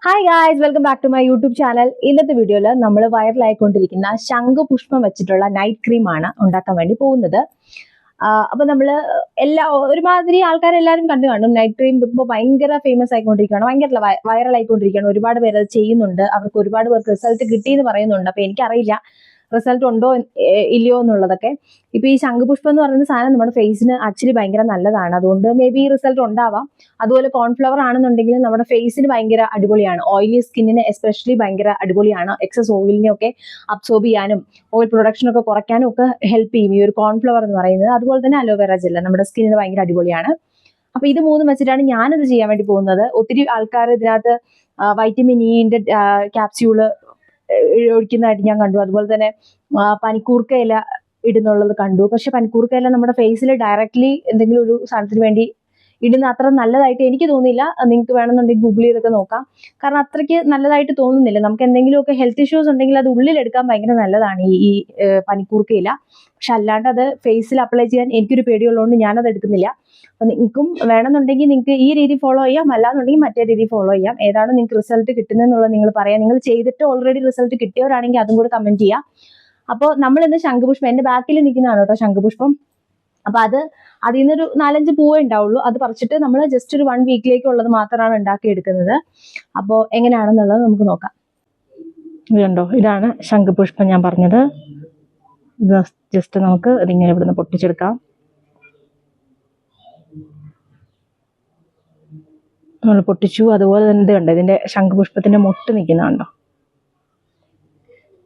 Hi guys, welcome back to my YouTube channel. ഇന്നത്തെ വീഡിയോയിൽ നമ്മൾ വൈറലായിക്കൊണ്ടിരിക്കുന്ന ശംഖുപുഷ്പം വെച്ചിട്ടുള്ള നൈറ്റ് ക്രീം ആണ് ഉണ്ടാക്കാൻ വേണ്ടി പോകുന്നത്. അപ്പൊ നമ്മൾ ഒരുമാതിരി ആൾക്കാരെല്ലാവരും കണ്ടു കാണും. നൈറ്റ് ക്രീം ഇപ്പോൾ ഭയങ്കര ഫേമസ് ആയിക്കൊണ്ടിരിക്കുകയാണ്, ഭയങ്കര വൈറൽ ആയിക്കൊണ്ടിരിക്കുകയാണ്. ഒരുപാട് പേര് അത് ചെയ്യുന്നുണ്ട്, അവർക്ക് ഒരുപാട് പേർക്ക് റിസൾട്ട് കിട്ടിയെന്ന് പറയുന്നുണ്ട്. അപ്പൊ എനിക്കറിയില്ല റിസൾട്ട് ഉണ്ടോ ഇല്ലയോ എന്നുള്ളതൊക്കെ. ഇപ്പൊ ഈ ശംഖുപുഷ്പം എന്ന് പറയുന്ന സാധനം നമ്മുടെ ഫേസിന് ആക്ച്വലി ഭയങ്കര നല്ലതാണ്, അതുകൊണ്ട് മേ ബി റിസൾട്ട് ഉണ്ടാവാം. അതുപോലെ കോൺഫ്ലവർ ആണെന്നുണ്ടെങ്കിൽ നമ്മുടെ ഫേസിന് ഭയങ്കര അടിപൊളിയാണ്, ഓയിലി സ്കിന്നിന് എസ്പെഷ്യലി ഭയങ്കര അടിപൊളിയാണ്. എക്സസ് ഓയിലിനെ ഒക്കെ അബ്സോർബ് ചെയ്യാനും ഓയിൽ പ്രൊഡക്ഷൻ ഒക്കെ കുറയ്ക്കാനും ഒക്കെ ഹെൽപ്പ് ചെയ്യും ഈ ഒരു കോൺഫ്ലവർ എന്ന് പറയുന്നത്. അതുപോലെ തന്നെ അലോവേറ ജെൽ നമ്മുടെ സ്കിന്നിന് ഭയങ്കര അടിപൊളിയാണ്. അപ്പൊ ഇത് മൂന്നും വെച്ചിട്ടാണ് ഞാനിത് ചെയ്യാൻ വേണ്ടി പോകുന്നത്. ഒത്തിരി ആൾക്കാർ ഇതിനകത്ത് വൈറ്റമിൻ ഇന്റെ ക്യാപ്സ്യൂള് ഒഴിക്കുന്നതായിട്ട് ഞാൻ കണ്ടു. അതുപോലെ തന്നെ പനിക്കൂർക്ക ഇല ഇടുന്നുള്ളത് കണ്ടു. പക്ഷെ പനിക്കൂർക്ക ഇല നമ്മുടെ ഫേസിൽ ഡയറക്ട്ലി എന്തെങ്കിലും ഒരു സാധനത്തിന് വേണ്ടി ഇടുന്ന അത്ര നല്ലതായിട്ട് എനിക്ക് തോന്നിയില്ല. നിങ്ങൾക്ക് വേണമെന്നുണ്ടെങ്കിൽ ഗൂഗിൾ ചെയ്തൊക്കെ നോക്കാം. കാരണം അത്രയ്ക്ക് നല്ലതായിട്ട് തോന്നുന്നില്ല. നമുക്ക് എന്തെങ്കിലുമൊക്കെ ഹെൽത്ത് ഇഷ്യൂസ് ഉണ്ടെങ്കിൽ അത് ഉള്ളിലെടുക്കാൻ ഭയങ്കര നല്ലതാണ് ഈ പനിക്കൂർക്കയില. പക്ഷെ അല്ലാണ്ട് അത് ഫേസിൽ അപ്ലൈ ചെയ്യാൻ എനിക്കൊരു പേടിയുള്ളതുകൊണ്ട് ഞാനത് എടുക്കുന്നില്ല. അപ്പൊ നിങ്ങൾക്കും വേണമെന്നുണ്ടെങ്കിൽ നിങ്ങൾക്ക് ഈ രീതി ഫോളോ ചെയ്യാം, അല്ലാന്നുണ്ടെങ്കിൽ മറ്റേ രീതി ഫോളോ ചെയ്യാം. ഏതാണ് നിങ്ങൾക്ക് റിസൾട്ട് കിട്ടുന്നതെന്നുള്ളത് നിങ്ങൾ പറയാം. നിങ്ങൾ ചെയ്തിട്ട് ഓൾറെഡി റിസൾട്ട് കിട്ടിയവരാണെങ്കിൽ അതും കൂടെ കമന്റ് ചെയ്യാം. അപ്പോൾ നമ്മൾ ഇന്ന് ശംഖുപുഷ്പം, എന്റെ ബാക്കിൽ നിൽക്കുന്നതാണ് കേട്ടോ ശംഖുപുഷ്പം. അപ്പൊ അതിൽ നിന്നൊരു 4-5 പൂവേ ഉണ്ടാവുള്ളൂ. അത് പറിച്ചിട്ട് നമ്മൾ ജസ്റ്റ് ഒരു 1 വീക്കിലേക്കുള്ളത് മാത്രമാണ് ഉണ്ടാക്കിയെടുക്കുന്നത്. അപ്പോൾ എങ്ങനെയാണെന്നുള്ളത് നമുക്ക് നോക്കാം. ഇത് കണ്ടോ, ഇതാണ് ശംഖുപുഷ്പം ഞാൻ പറഞ്ഞത്. ഇത് ജസ്റ്റ് നമുക്ക് ഇതിങ്ങനെ ഇവിടുന്ന് പൊട്ടിച്ചെടുക്കാം. നമ്മൾ പൊട്ടിച്ചു. അതുപോലെ തന്നെ ഇത് കണ്ടോ, ഇതിന്റെ ശംഖുപുഷ്പത്തിന്റെ മൊട്ട് നിൽക്കുന്നുണ്ടോ.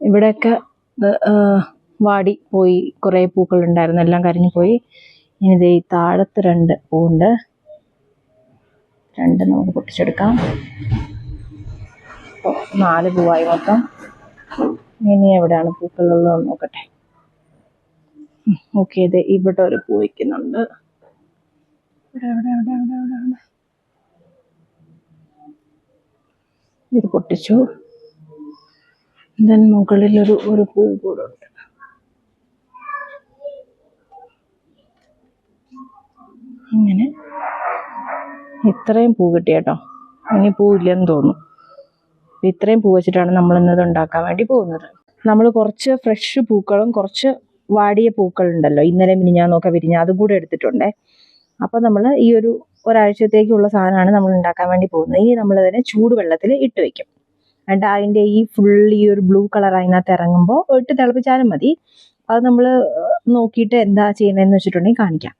ഇവിടെയൊക്കെ വാടി പോയി, കുറേ പൂക്കൾ ഉണ്ടായിരുന്നു, എല്ലാം കരിഞ്ഞു പോയി. ഇനി ഇത് ഈ താഴത്ത് 2 പൂവുണ്ട്, 2 നമുക്ക് പൊട്ടിച്ചെടുക്കാം. അപ്പോൾ 4 പൂവായി മൊത്തം. ഇനി എവിടെയാണ് പൂക്കളുള്ളതെന്ന് നോക്കട്ടെ. ഓക്കെ, ഇത് ഇവിടെ ഒരു പൂ വയ്ക്കുന്നുണ്ട്. ഇത് പൊട്ടിച്ചു. ദെൻ മുകളിൽ ഒരു പൂ കൂടെ ഉണ്ട്. അങ്ങനെ ഇത്രയും പൂ കിട്ടി കേട്ടോ. ഇനി പൂ ഇല്ലെന്ന് തോന്നുന്നു. ഇത്രയും പൂ വെച്ചിട്ടാണ് നമ്മൾ ഇന്നത് ഉണ്ടാക്കാൻ വേണ്ടി പോകുന്നത്. നമ്മൾ കുറച്ച് ഫ്രഷ് പൂക്കളും കുറച്ച് വാടിയ പൂക്കളുണ്ടല്ലോ, ഇന്നലെ മിനിഞ്ഞാന്നൊക്കെ വിരിഞ്ഞ, അതും കൂടെ എടുത്തിട്ടുണ്ടേ. അപ്പം നമ്മൾ ഈ ഒരാഴ്ചത്തേക്കുള്ള സാധനമാണ് നമ്മൾ ഉണ്ടാക്കാൻ വേണ്ടി പോകുന്നത്. ഇനി നമ്മളിതിനെ ചൂടുവെള്ളത്തിൽ ഇട്ട് വെക്കും. എന്നിട്ട് അതിൻ്റെ ഈ ഈ ഒരു ബ്ലൂ കളർ അതിനകത്ത് ഇറങ്ങുമ്പോൾ ഇട്ട് തിളപ്പിച്ചാലും മതി. അത് നമ്മൾ നോക്കിയിട്ട് എന്താ ചെയ്യണമെന്ന് വെച്ചിട്ടുണ്ടെങ്കിൽ കാണിക്കാം.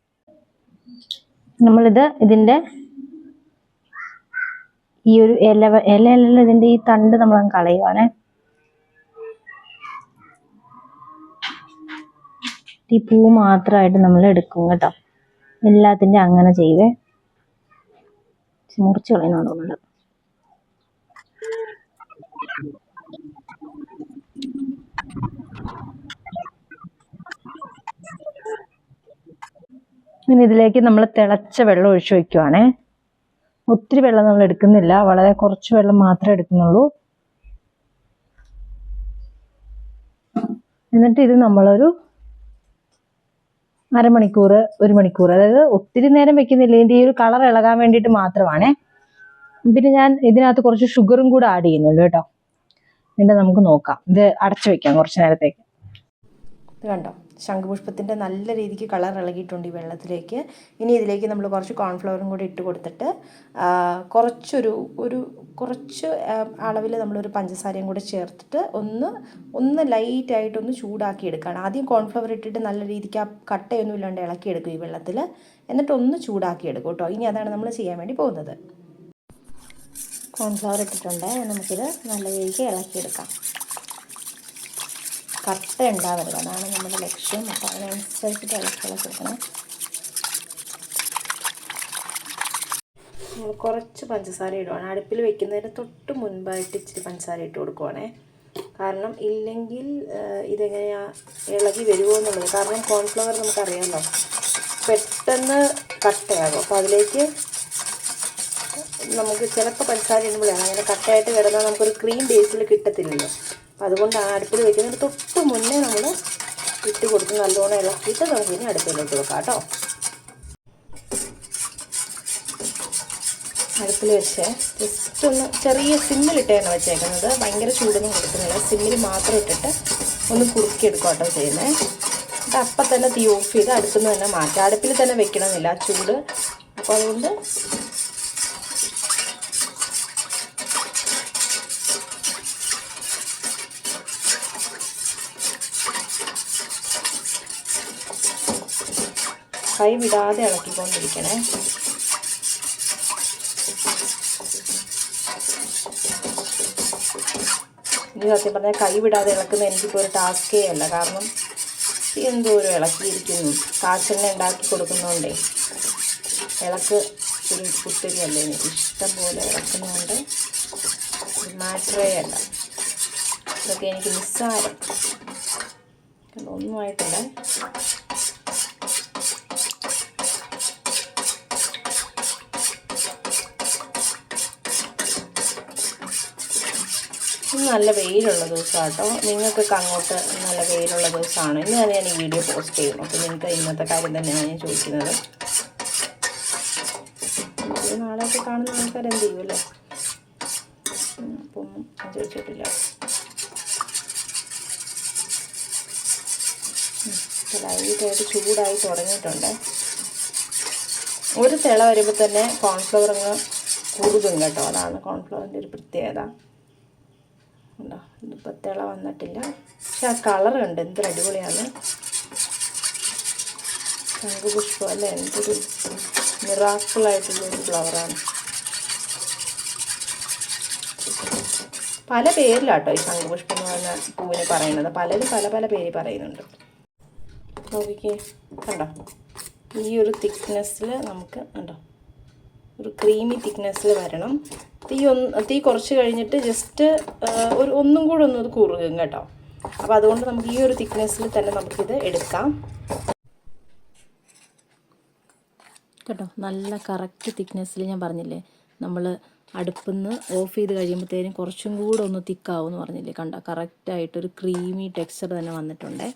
ഇതിൻ്റെ ഈ ഒരു ഇലയിലുള്ള ഇതിൻ്റെ ഈ തണ്ട് നമ്മൾ കളയുവാണേ. ഈ പൂ മാത്രമായിട്ട് നമ്മൾ എടുക്കും കേട്ടോ. എല്ലാത്തിൻ്റെ അങ്ങനെ ചെയ്യുവേ. മുറിച്ച് കളയുന്നുണ്ടോ നമ്മൾ. ഇനി ഇതിലേക്ക് നമ്മൾ തിളച്ച വെള്ളം ഒഴിച്ചു വയ്ക്കുവാണേ. ഒത്തിരി വെള്ളം നമ്മൾ എടുക്കുന്നില്ല, വളരെ കുറച്ച് വെള്ളം മാത്രമേ എടുക്കുന്നുള്ളൂ. എന്നിട്ട് ഇത് നമ്മളൊരു 1/2 മണിക്കൂർ 1 മണിക്കൂർ, അതായത് ഒത്തിരി നേരം വെക്കുന്നില്ല, ഇതിൻ്റെ ഈ ഒരു കളർ ഇളകാൻ വേണ്ടിയിട്ട് മാത്രമാണേ. പിന്നെ ഞാൻ ഇതിനകത്ത് കുറച്ച് ഷുഗറും കൂടെ ആഡ് ചെയ്യുന്നുണ്ട് കേട്ടോ. എന്നിട്ട് നമുക്ക് നോക്കാം. ഇത് അടച്ചു വെക്കാം കുറച്ച് നേരത്തേക്ക്. ഇത് കണ്ടോ, ശംഖുപുഷ്പത്തിൻ്റെ നല്ല രീതിക്ക് കളർ ഇളകിയിട്ടുണ്ട് ഈ വെള്ളത്തിലേക്ക്. ഇനി ഇതിലേക്ക് നമ്മൾ കുറച്ച് കോൺഫ്ലവറും കൂടി ഇട്ട് കൊടുത്തിട്ട് കുറച്ച് അളവിൽ നമ്മളൊരു പഞ്ചസാരയും കൂടെ ചേർത്തിട്ട് ഒന്ന് ലൈറ്റായിട്ടൊന്ന് ചൂടാക്കി എടുക്കുകയാണ്. ആദ്യം കോൺഫ്ലവർ ഇട്ടിട്ട് നല്ല രീതിക്ക് ആ കട്ടയൊന്നും ഇല്ലാണ്ട് ഇളക്കിയെടുക്കും ഈ വെള്ളത്തിൽ. എന്നിട്ടൊന്ന് ചൂടാക്കി എടുക്കും കേട്ടോ. ഇനി അതാണ് നമ്മൾ ചെയ്യാൻ വേണ്ടി പോകുന്നത്. കോൺഫ്ലവർ ഇട്ടിട്ടുണ്ട്, നമുക്കിത് നല്ല രീതിക്ക് ഇളക്കിയെടുക്കാം. കട്ട ഉണ്ടാവരുത്, അതാണ് നമ്മുടെ ലക്ഷ്യം. അപ്പോൾ അതിനനുസരിച്ചിട്ട് ഇളക്കിയെടുക്കണം. നമ്മൾ കുറച്ച് പഞ്ചസാര ഇടുവാണ്. അടുപ്പിൽ വെക്കുന്നതിന് തൊട്ട് മുൻപായിട്ട് ഇച്ചിരി പഞ്ചസാര ഇട്ട് കൊടുക്കുവാണേ. കാരണം ഇല്ലെങ്കിൽ ഇതെങ്ങനെയാ ഇളകി വരുമോ എന്നുള്ളത്. കാരണം കോൺഫ്ലവർ നമുക്കറിയാമല്ലോ പെട്ടെന്ന് കട്ടയാകും. അപ്പോൾ അതിലേക്ക് നമുക്ക് ചിലപ്പോൾ പഞ്ചസാര ഇടുമ്പോഴാണ് അങ്ങനെ കട്ടയായിട്ട് കിടന്നാൽ നമുക്കൊരു ക്രീം ബേസിൽ കിട്ടത്തില്ലല്ലോ. അപ്പം അതുകൊണ്ട് ആ അടുപ്പിൽ വെക്കുന്നതിന് തൊട്ട് മുന്നേ നമ്മൾ ഇട്ട് കൊടുത്ത് നല്ലോണം ഇളക്കിയിട്ട് നമുക്ക് ഇനി അടുപ്പിലോട്ട് വെക്കാം കേട്ടോ. അടുപ്പിൽ വെച്ച് ജസ്റ്റ് ഒന്ന് ചെറിയ സിമ്മിലിട്ടാണ് വെച്ചേക്കുന്നത്. ഭയങ്കര ചൂടൊന്നും കൊടുക്കുന്നില്ല, സിമ്മിൽ മാത്രം ഇട്ടിട്ട് ഒന്ന് കുറുക്കിയെടുക്കുക കേട്ടോ ചെയ്യുന്നത്. എന്നിട്ട് അപ്പം തന്നെ തീ ഓഫ് ചെയ്ത് അടുപ്പിൽ നിന്ന് തന്നെ മാറ്റാം. അടുപ്പിൽ തന്നെ വെക്കണമെന്നില്ല ചൂട്. അപ്പോൾ അതുകൊണ്ട് കൈ വിടാതെ ഇളക്കിക്കൊണ്ടിരിക്കണേ. ഇനി സത്യം പറഞ്ഞാൽ കൈ വിടാതെ ഇളക്കുന്ന എനിക്കിപ്പോൾ ഒരു ടാസ്കേ അല്ല. കാരണം എന്തോരം ഇളക്കിയിരിക്കുന്നു. കാച്ചെണ്ണ ഉണ്ടാക്കി കൊടുക്കുന്നതുകൊണ്ടേ ഇളക്ക് ഒരു കുത്തിരിയല്ലേ, എനിക്ക് ഇഷ്ടം പോലെ ഇളക്കുന്നതുകൊണ്ട് മാറ്ററേ അല്ല. ഇതൊക്കെ എനിക്ക് നിസ്സാരം, ഒന്നുമായിട്ടില്ല. ഇന്ന് നല്ല വെയിലുള്ള ദിവസമാണ് കേട്ടോ. നിങ്ങൾക്കൊക്കെ അങ്ങോട്ട് നല്ല വെയിലുള്ള ദിവസമാണ്. ഇന്ന് തന്നെ ഞാൻ ഈ വീഡിയോ പോസ്റ്റ് ചെയ്യും. അപ്പോൾ നിങ്ങൾക്ക് ഇന്നത്തെ കാര്യം തന്നെയാണ് ഞാൻ ചോദിക്കുന്നത്. നാളെയൊക്കെ കാണുന്ന ആൾക്കാർ എന്ത് ചെയ്യുമല്ലേ? അപ്പം ഞാൻ ചോദിച്ചിട്ടില്ല. ലൈറ്റായിട്ട് ചൂടായി തുടങ്ങിയിട്ടുണ്ട്. ഒരു തിള വരുമ്പോൾ തന്നെ കോൺഫ്ലവർ അങ്ങ് കുറുകും കേട്ടോ. അതാണ് കോൺഫ്ലവറിൻ്റെ ഒരു പ്രത്യേകത. ഉണ്ടോ, ഇതിപ്പോൾ തിള വന്നിട്ടില്ല, പക്ഷെ ആ കളർ ഉണ്ട്, എന്തൊരു അടിപൊളിയാണ്. ശംഖുപുഷ്പം അല്ലേ, എന്തൊരു മിറാക്കിളായിട്ടുള്ളൊരു ഫ്ലവറാണ്. പല പേരിലാട്ടോ ഈ ശംഖുപുഷ്പം എന്ന് പറഞ്ഞ പൂവിന് പറയുന്നത്. പലരും പല പല പേര് പറയുന്നുണ്ട്. നോക്കിക്കേ, കണ്ടോ ഈ ഒരു തിക്നെസ്സിൽ നമുക്ക് കണ്ടോ ഒരു ക്രീമി തിക്നെസ്സിൽ വരണം. തീ കുറച്ച് കഴിഞ്ഞിട്ട് ജസ്റ്റ് ഒന്നും കൂടെ ഒന്ന് കുറുകും കേട്ടോ. അപ്പോൾ അതുകൊണ്ട് നമുക്ക് ഈ ഒരു തിക്നെസ്സിൽ തന്നെ നമുക്കിത് എടുക്കാം കേട്ടോ. നല്ല കറക്റ്റ് തിക്നെസ്സിൽ ഞാൻ പറഞ്ഞില്ലേ, നമ്മൾ അടുപ്പിൽ നിന്ന് ഓഫ് ചെയ്ത് കഴിയുമ്പോഴത്തേനും കുറച്ചും കൂടെ ഒന്ന് തിക്കാവും എന്ന് പറഞ്ഞില്ലേ. കണ്ടോ, കറക്റ്റായിട്ടൊരു ക്രീമി ടെക്സ്ചർ തന്നെ വന്നിട്ടുണ്ട്.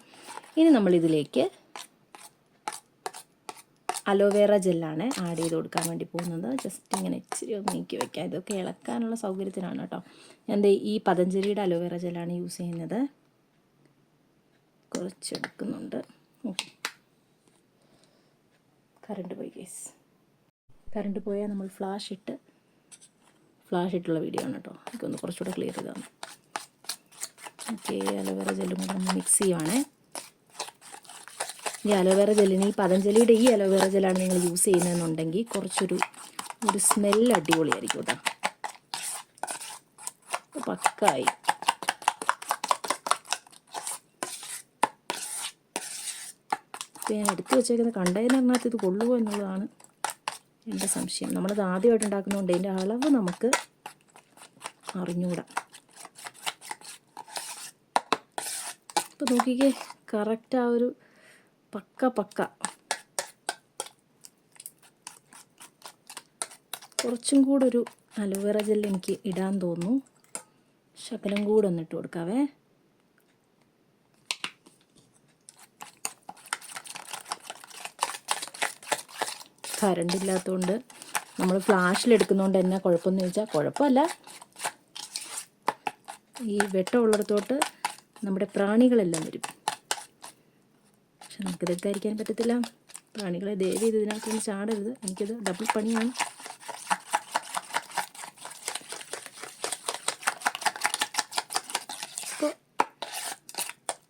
ഇനി നമ്മളിതിലേക്ക് അലോവേറ ജെല്ലാണ് ആഡ് ചെയ്ത് കൊടുക്കാൻ വേണ്ടി പോകുന്നത്. ജസ്റ്റ് ഇങ്ങനെ ഇച്ചിരി ഒന്ന് നീക്കി വയ്ക്കാം. ഇതൊക്കെ ഇളക്കാനുള്ള സൗകര്യത്തിനാണ് കേട്ടോ. ഞാൻ ഈ പതഞ്ജലിയുടെ അലോവേറ ജെല്ലാണ് യൂസ് ചെയ്യുന്നത്. കുറച്ചെടുക്കുന്നുണ്ട്. കറണ്ട് പോയി ഗൈസ്. കറണ്ട് പോയാൽ നമ്മൾ ഫ്ലാഷ് ഇട്ടുള്ള വീഡിയോ ആണ് കേട്ടോ. എനിക്കൊന്ന് കുറച്ചുകൂടെ ക്ലിയർ ചെയ്താണ്. ഓക്കെ, അലോവേറ ജെല്ലും കൂടെ ഒന്ന് മിക്സ് ചെയ്യുവാണേ. ഈ അലോവേറ ജെല്ലിന്, ഈ പതഞ്ജലിയുടെ ഈ അലോവേറ ജെല്ലാണ് നിങ്ങൾ യൂസ് ചെയ്യുന്നതെന്നുണ്ടെങ്കിൽ കുറച്ചൊരു സ്മെല്ല് അടിപൊളിയായിരിക്കും കേട്ടോ. പക്കായി. ഇപ്പോൾ ഞാൻ എടുത്തു വെച്ചേക്കുന്ന കണ്ടെയ്നറിനകത്ത് ഇത് കൊള്ളുമോ എന്നുള്ളതാണ് എൻ്റെ സംശയം. നമ്മളത് ആദ്യമായിട്ട് ഉണ്ടാക്കുന്നതുകൊണ്ട് അതിൻ്റെ അളവ് നമുക്ക് അറിഞ്ഞുകൂടാ. ഇപ്പോൾ നോക്കിക്കേ, കറക്റ്റ് ആ ഒരു പക്ക കുറച്ചും കൂടെ ഒരു അലോവേറ ജെല്ല് എനിക്ക് ഇടാൻ തോന്നുന്നു. ശകലം കൂടെ ഒന്നിട്ട് കൊടുക്കാവേ. കറണ്ട് ഇല്ലാത്തതുകൊണ്ട് നമ്മൾ ഫ്ലാഷിലെടുക്കുന്നതുകൊണ്ട് തന്നെ കുഴപ്പമെന്ന് ചോദിച്ചാൽ കുഴപ്പമല്ല. ഈ വെട്ടമുള്ളിടത്തോട്ട് നമ്മുടെ പ്രാണികളെല്ലാം വരും. പക്ഷെ നമുക്കിത് എടുക്കാതിരിക്കാൻ പറ്റത്തില്ല. പ്രാണികളെ ദയവ് ചെയ്ത് ഇതിനകത്തൊന്ന് ചാടരുത്. എനിക്കത് ഡബിൾ പണിയാണ്. അപ്പോൾ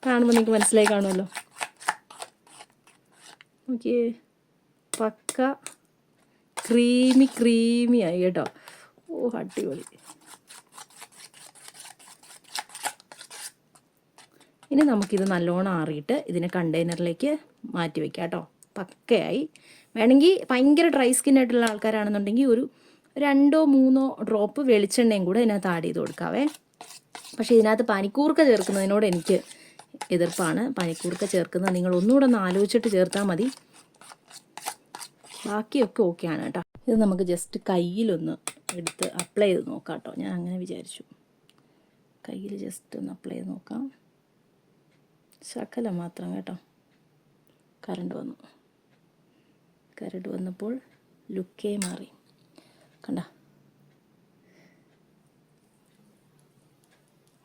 കാണുമ്പോൾ നിങ്ങൾക്ക് മനസ്സിലായി കാണുമല്ലോ. ഓക്കെ, പക്ക ക്രീമി ആയി കേട്ടോ. ഓ, അടിപൊളി. ഇനി നമുക്കിത് നല്ലോണം ആറിയിട്ട് ഇതിനെ കണ്ടെയ്നറിലേക്ക് മാറ്റി വയ്ക്കാം കേട്ടോ. പക്കയായി. വേണമെങ്കിൽ ഭയങ്കര ഡ്രൈ സ്കിന്നായിട്ടുള്ള ആൾക്കാരാണെന്നുണ്ടെങ്കിൽ ഒരു 2-3 ഡ്രോപ്പ് വെളിച്ചെണ്ണയും കൂടെ ഇതിനകത്ത് ആഡ് ചെയ്ത് കൊടുക്കാവേ. പക്ഷേ ഇതിനകത്ത് പനിക്കൂർക്ക ചേർക്കുന്നതിനോട് എനിക്ക് എതിർപ്പാണ്. പനിക്കൂർക്ക ചേർക്കുന്നത് നിങ്ങൾ ഒന്നുകൂടെ ഒന്ന് ആലോചിച്ചിട്ട് ചേർത്താൽ മതി. ബാക്കിയൊക്കെ ഓക്കെയാണ് കേട്ടോ. ഇത് നമുക്ക് ജസ്റ്റ് കയ്യിലൊന്ന് എടുത്ത് അപ്ലൈ ചെയ്ത് നോക്കാം കേട്ടോ. ഞാൻ അങ്ങനെ വിചാരിച്ചു. കയ്യിൽ ജസ്റ്റ് ഒന്ന് അപ്ലൈ ചെയ്ത് നോക്കാം. ശകലം മാത്രം കേട്ടോ. കറണ്ട് വന്നപ്പോൾ ലുക്കേ മാറി. കണ്ട,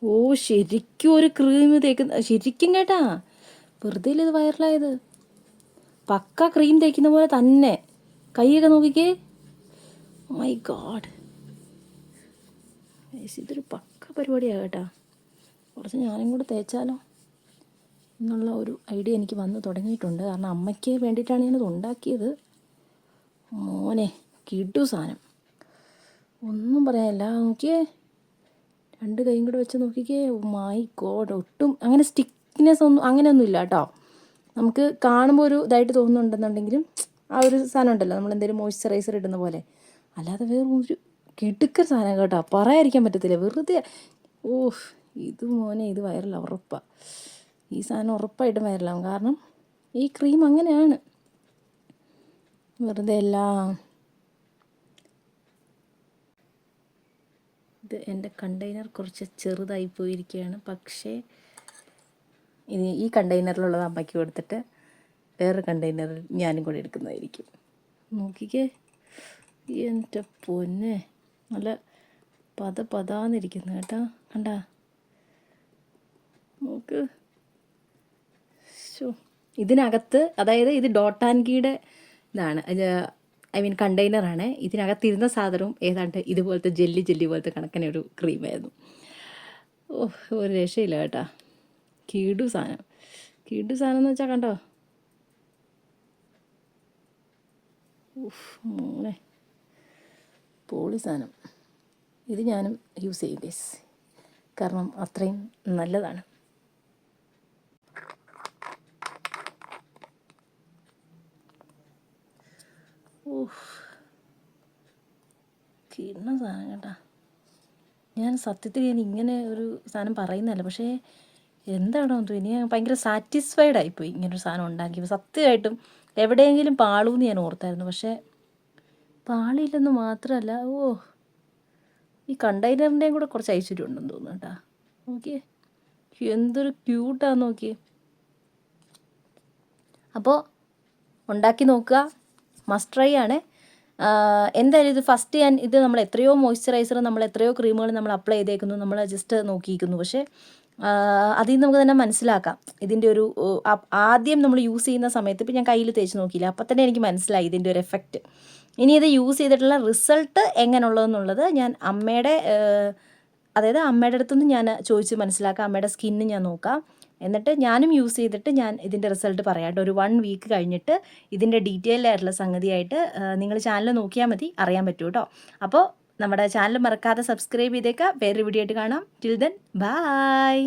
ഓ ശരിക്കും ഒരു ക്രീം തേക്കുന്ന ശരിക്കും കേട്ടാ, വെറുതെ ഇത് വൈറലായത്. പക്ക ക്രീം തേക്കുന്ന പോലെ തന്നെ. കൈയൊക്കെ നോക്കിക്കേ. മൈ ഗാഡ്, ഇതൊരു പക്ക പരിപാടിയാണ് കേട്ടാ. കുറച്ച് ഞാനും കൂടെ തേച്ചാലോ എന്നുള്ള ഒരു ഐഡിയ എനിക്ക് വന്ന് തുടങ്ങിയിട്ടുണ്ട്. കാരണം അമ്മയ്ക്ക് വേണ്ടിയിട്ടാണ് ഞാനത് ഉണ്ടാക്കിയത്. മോനെ കിടു സാധനം, ഒന്നും പറയാനില്ല. നോക്കിയേ, 2 കൈയും കൂടെ വെച്ച് നോക്കിക്കേ. മൈ ഗോഡ്, ഒട്ടും അങ്ങനെ സ്റ്റിക്നെസ് ഒന്നും അങ്ങനെയൊന്നും ഇല്ല കേട്ടോ. നമുക്ക് കാണുമ്പോൾ ഒരു ഇതായിട്ട് തോന്നുന്നുണ്ടെന്നുണ്ടെങ്കിലും ആ ഒരു സാധനം ഉണ്ടല്ലോ, നമ്മളെന്തെങ്കിലും മോയ്സ്ചറൈസർ ഇടുന്ന പോലെ. അല്ലാതെ വേറെ ഒരു കിടുക്കൻ സാധനം കേട്ടോ, പറയാതിരിക്കാൻ പറ്റത്തില്ല. വെറുതെ ഓഹ്, ഇത് മോനെ ഇത് വൈറലാവും ഉറപ്പാണ്. ഈ സാധനം ഉറപ്പായിട്ടും വൈറലാവും. കാരണം ഈ ക്രീം അങ്ങനെയാണ്, വെറുതെ എല്ലാം. ഇത് എൻ്റെ കണ്ടെയ്നർ കുറച്ച് ചെറുതായി പോയിരിക്കുകയാണ്. പക്ഷേ ഇനി ഈ കണ്ടെയ്നറിലുള്ളത് അമ്മയ്ക്ക് കൊടുത്തിട്ട് വേറെ കണ്ടെയ്നറിൽ ഞാനും കൂടെ എടുക്കുന്നതായിരിക്കും. നോക്കിക്കേ, എൻ്റെ പൊന്നെ, നല്ല പതാന്നിരിക്കുന്നു കേട്ടോ. കണ്ടാ, നോക്ക്. ഇതിനകത്ത്, അതായത് ഇത് ഡോട്ട് ആൻഡ് കീയുടെ ഇതാണ്, ഐ മീൻ കണ്ടെയ്നറാണ്. ഇതിനകത്തിരുന്ന സാധനവും ഏതാണ്ട് ഇതുപോലത്തെ ജെല്ലി പോലത്തെ കണക്കിന് ഒരു ക്രീമായിരുന്നു. ഓഹ്, ഒരു രക്ഷയില്ല കേട്ടോ. കിടു സാധനം എന്ന് വെച്ചാൽ കണ്ടോ. മോനെ പൊളി സാധനം. ഇത് ഞാനും യൂസ് ചെയ്യും ഗൈസ്, കാരണം അത്രയും നല്ലതാണ്. കിടന്ന സാധനം കേട്ടാ. ഞാൻ സത്യത്തിൽ ഇങ്ങനെ ഒരു സാധനം പറയുന്നതല്ല, പക്ഷേ എന്താണോ എന്തോ ഇനി ഞാൻ ഭയങ്കര സാറ്റിസ്ഫൈഡ് ആയിപ്പോയി ഇങ്ങനൊരു സാധനം ഉണ്ടാക്കിയപ്പോൾ. സത്യമായിട്ടും എവിടെയെങ്കിലും പാളൂന്ന് ഞാൻ ഓർത്തായിരുന്നു, പക്ഷേ പാളിയില്ലെന്ന് മാത്രമല്ല, ഈ കണ്ടെയ്നറിൻ്റെയും കൂടെ കുറച്ച് ഐശ്വര്യം ഉണ്ടെന്ന് തോന്നുന്നു കേട്ടോ. നോക്കിയേ, എന്തൊരു ക്യൂട്ടാന്ന് നോക്കിയേ. അപ്പോൾ ഉണ്ടാക്കി നോക്കുക, മസ്റ്റ് ട്രൈ ആണ്. എന്തായാലും ഇത് ഫസ്റ്റ് ഇത് നമ്മൾ എത്രയോ മോയ്സ്ചറൈസർ, നമ്മൾ എത്രയോ ക്രീമുകൾ നമ്മൾ അപ്ലൈ ചെയ്തേക്കുന്നു, നമ്മൾ ജസ്റ്റ് നോക്കിയിരിക്കുന്നു. പക്ഷേ അതിൽ നിന്ന് നമുക്ക് തന്നെ മനസ്സിലാക്കാം ഇതിൻ്റെ ഒരു ആദ്യം നമ്മൾ യൂസ് ചെയ്യുന്ന സമയത്ത്, ഇപ്പം ഞാൻ കയ്യിൽ തേച്ച് നോക്കിയില്ല, അപ്പം തന്നെ എനിക്ക് മനസ്സിലായി ഇതിൻ്റെ ഒരു എഫക്റ്റ്. ഇനി ഇത് യൂസ് ചെയ്തിട്ടുള്ള റിസൾട്ട് എങ്ങനെയുള്ളതെന്നുള്ളത് ഞാൻ അമ്മയുടെ അടുത്തുനിന്ന് ഞാൻ ചോദിച്ച് മനസ്സിലാക്കാം. അമ്മയുടെ സ്കിന്ന് ഞാൻ നോക്കാം, എന്നിട്ട് ഞാനും യൂസ് ചെയ്തിട്ട് ഞാൻ ഇതിൻ്റെ റിസൾട്ട് പറയാം കേട്ടോ. ഒരു 1 വീക്ക് കഴിഞ്ഞിട്ട് ഇതിൻ്റെ ഡീറ്റെയിൽഡ് ആയിട്ടുള്ള സംഗതിയായിട്ട് നിങ്ങൾ ചാനൽ നോക്കിയാൽ മതി, അറിയാൻ പറ്റും കേട്ടോ. അപ്പോൾ നമ്മുടെ ചാനൽ മറക്കാതെ സബ്സ്ക്രൈബ് ചെയ്തേക്കാം. വേറൊരു വീഡിയോ ആയിട്ട് കാണാം. Till then bye.